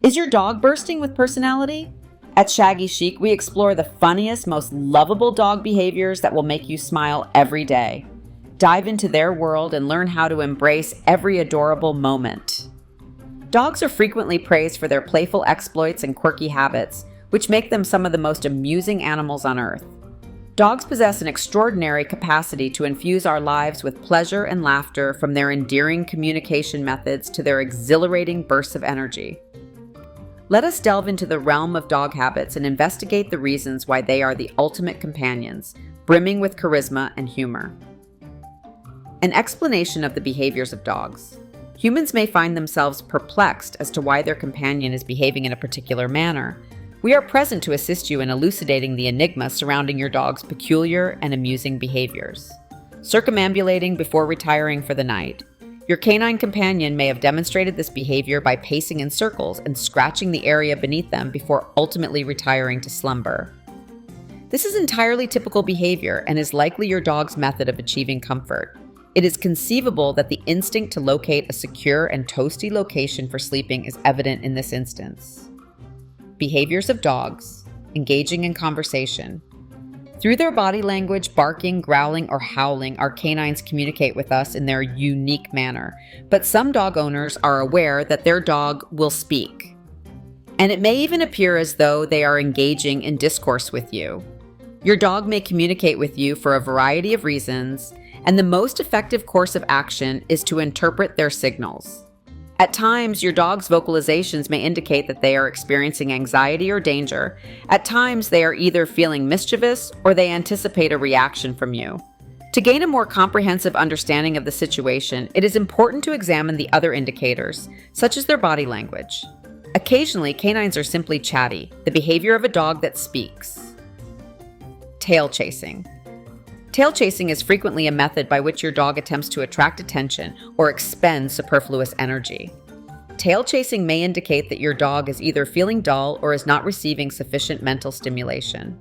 Is your dog bursting with personality? At Shaggy Chic, we explore the funniest, most lovable dog behaviors that will make you smile every day. Dive into their world and learn how to embrace every adorable moment. Dogs are frequently praised for their playful exploits and quirky habits, which make them some of the most amusing animals on earth. Dogs possess an extraordinary capacity to infuse our lives with pleasure and laughter, from their endearing communication methods to their exhilarating bursts of energy. Let us delve into the realm of dog habits and investigate the reasons why they are the ultimate companions, brimming with charisma and humor. An explanation of the behaviors of dogs. Humans may find themselves perplexed as to why their companion is behaving in a particular manner. We are present to assist you in elucidating the enigma surrounding your dog's peculiar and amusing behaviors. Circumambulating before retiring for the night. Your canine companion may have demonstrated this behavior by pacing in circles and scratching the area beneath them before ultimately retiring to slumber. This is entirely typical behavior and is likely your dog's method of achieving comfort. It is conceivable that the instinct to locate a secure and toasty location for sleeping is evident in this instance. Behaviors of dogs: engaging in conversation. Through their body language, barking, growling, or howling, our canines communicate with us in their unique manner. But some dog owners are aware that their dog will speak. And it may even appear as though they are engaging in discourse with you. Your dog may communicate with you for a variety of reasons, and the most effective course of action is to interpret their signals. At times, your dog's vocalizations may indicate that they are experiencing anxiety or danger. At times, they are either feeling mischievous or they anticipate a reaction from you. To gain a more comprehensive understanding of the situation, it is important to examine the other indicators, such as their body language. Occasionally, canines are simply chatty, the behavior of a dog that speaks. Tail chasing. Tail chasing is frequently a method by which your dog attempts to attract attention or expend superfluous energy. Tail chasing may indicate that your dog is either feeling dull or is not receiving sufficient mental stimulation.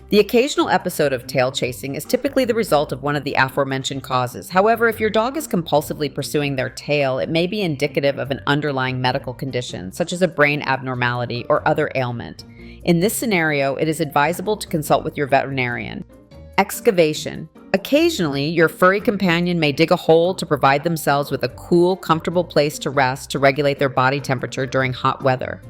The occasional episode of tail chasing is typically the result of one of the aforementioned causes. However, if your dog is compulsively pursuing their tail, it may be indicative of an underlying medical condition, such as a brain abnormality or other ailment. In this scenario, it is advisable to consult with your veterinarian. Excavation. Occasionally, your furry companion may dig a hole to provide themselves with a cool, comfortable place to rest to regulate their body temperature during hot weather.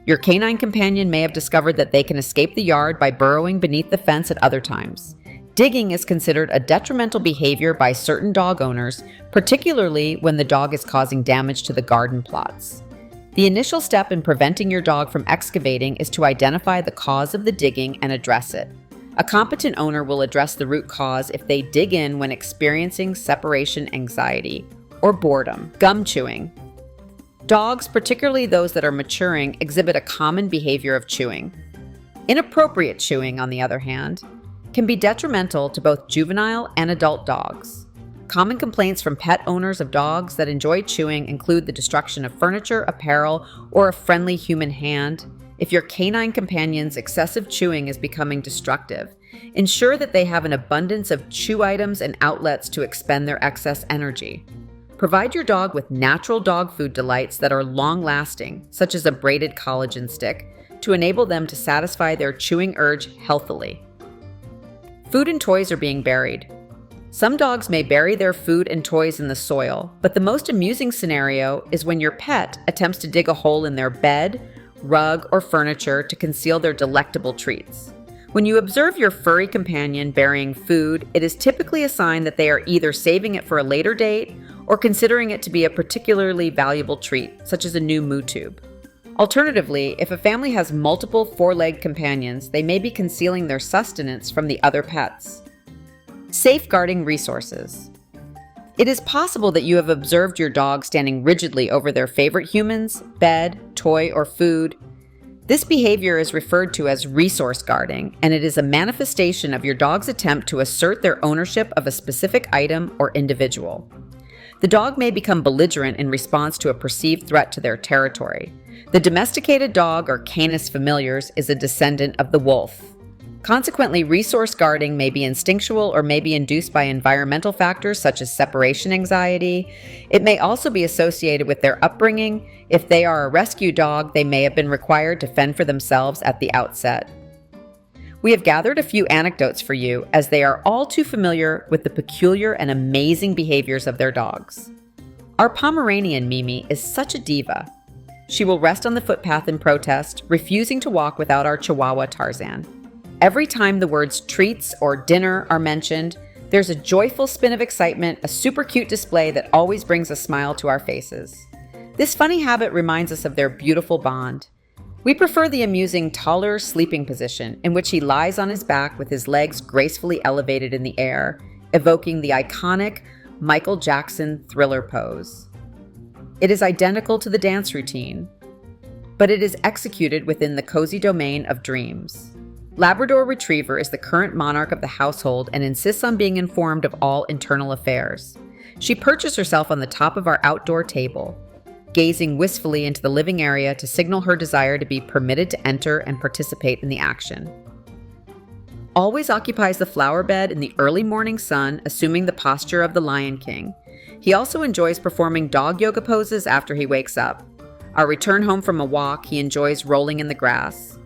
Your canine companion may have discovered that they can escape the yard by burrowing beneath the fence at other times. Digging is considered a detrimental behavior by certain dog owners, particularly when the dog is causing damage to the garden plots. The initial step in preventing your dog from excavating is to identify the cause of the digging and address it. A competent owner will address the root cause if they dig in when experiencing separation anxiety or boredom. Gum chewing. Dogs, particularly those that are maturing, exhibit a common behavior of chewing. Inappropriate chewing, on the other hand, can be detrimental to both juvenile and adult dogs. Common complaints from pet owners of dogs that enjoy chewing include the destruction of furniture, apparel, or a friendly human hand. If your canine companion's excessive chewing is becoming destructive, ensure that they have an abundance of chew items and outlets to expend their excess energy. Provide your dog with natural dog food delights that are long-lasting, such as a braided collagen stick, to enable them to satisfy their chewing urge healthily. Food and toys are being buried. Some dogs may bury their food and toys in the soil, but the most amusing scenario is when your pet attempts to dig a hole in their bed, rug, or furniture to conceal their delectable treats. When you observe your furry companion burying food, it is typically a sign that they are either saving it for a later date or considering it to be a particularly valuable treat, such as a new moo tube. Alternatively, if a family has multiple four-legged companions, they may be concealing their sustenance from the other pets. Safeguarding resources. It is possible that you have observed your dog standing rigidly over their favorite humans, bed, toy, or food. This behavior is referred to as resource guarding, and it is a manifestation of your dog's attempt to assert their ownership of a specific item or individual. The dog may become belligerent in response to a perceived threat to their territory. The domesticated dog, or Canis familiars, is a descendant of the wolf. Consequently, resource guarding may be instinctual or may be induced by environmental factors such as separation anxiety. It may also be associated with their upbringing. If they are a rescue dog, they may have been required to fend for themselves at the outset. We have gathered a few anecdotes for you, as they are all too familiar with the peculiar and amazing behaviors of their dogs. Our Pomeranian Mimi is such a diva. She will rest on the footpath in protest, refusing to walk without our Chihuahua Tarzan. Every time the words treats or dinner are mentioned, there's a joyful spin of excitement, a super cute display that always brings a smile to our faces. This funny habit reminds us of their beautiful bond. We prefer the amusing taller sleeping position, in which he lies on his back with his legs gracefully elevated in the air, evoking the iconic Michael Jackson Thriller pose. It is identical to the dance routine, but it is executed within the cozy domain of dreams. Labrador Retriever is the current monarch of the household and insists on being informed of all internal affairs. She perches herself on the top of our outdoor table, gazing wistfully into the living area to signal her desire to be permitted to enter and participate in the action. Always occupies the flower bed in the early morning sun, assuming the posture of the Lion King. He also enjoys performing dog yoga poses after he wakes up. Our return home from a walk, he enjoys rolling in the grass.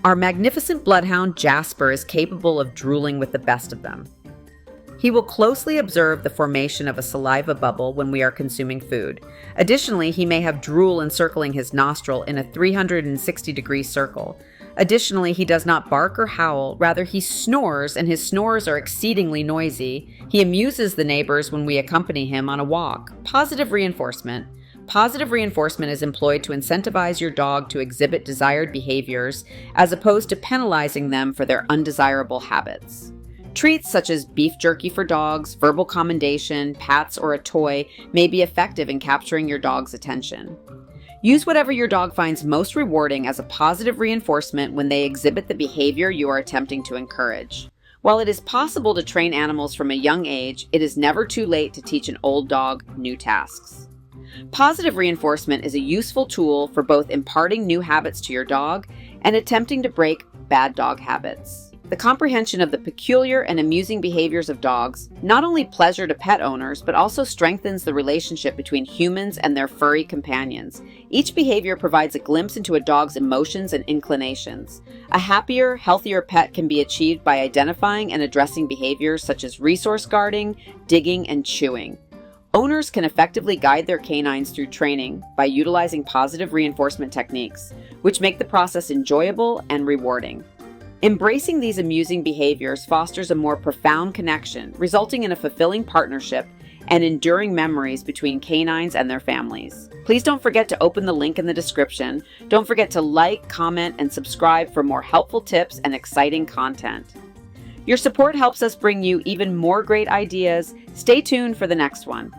Our magnificent bloodhound Jasper is capable of drooling with the best of them. He will closely observe the formation of a saliva bubble when we are consuming food. Additionally, he may have drool encircling his nostril in a 360-degree circle. Additionally, he does not bark or howl, rather he snores, and his snores are exceedingly noisy. He amuses the neighbors when we accompany him on a walk. Positive reinforcement. Positive reinforcement is employed to incentivize your dog to exhibit desired behaviors, as opposed to penalizing them for their undesirable habits. Treats such as beef jerky for dogs, verbal commendation, pats, or a toy may be effective in capturing your dog's attention. Use whatever your dog finds most rewarding as a positive reinforcement when they exhibit the behavior you are attempting to encourage. While it is possible to train animals from a young age, it is never too late to teach an old dog new tasks. Positive reinforcement is a useful tool for both imparting new habits to your dog and attempting to break bad dog habits. The comprehension of the peculiar and amusing behaviors of dogs not only pleasure to pet owners, but also strengthens the relationship between humans and their furry companions. Each behavior provides a glimpse into a dog's emotions and inclinations. A happier, healthier pet can be achieved by identifying and addressing behaviors such as resource guarding, digging, and chewing. Owners can effectively guide their canines through training by utilizing positive reinforcement techniques, which make the process enjoyable and rewarding. Embracing these amusing behaviors fosters a more profound connection, resulting in a fulfilling partnership and enduring memories between canines and their families. Please don't forget to open the link in the description. Don't forget to like, comment, and subscribe for more helpful tips and exciting content. Your support helps us bring you even more great ideas. Stay tuned for the next one.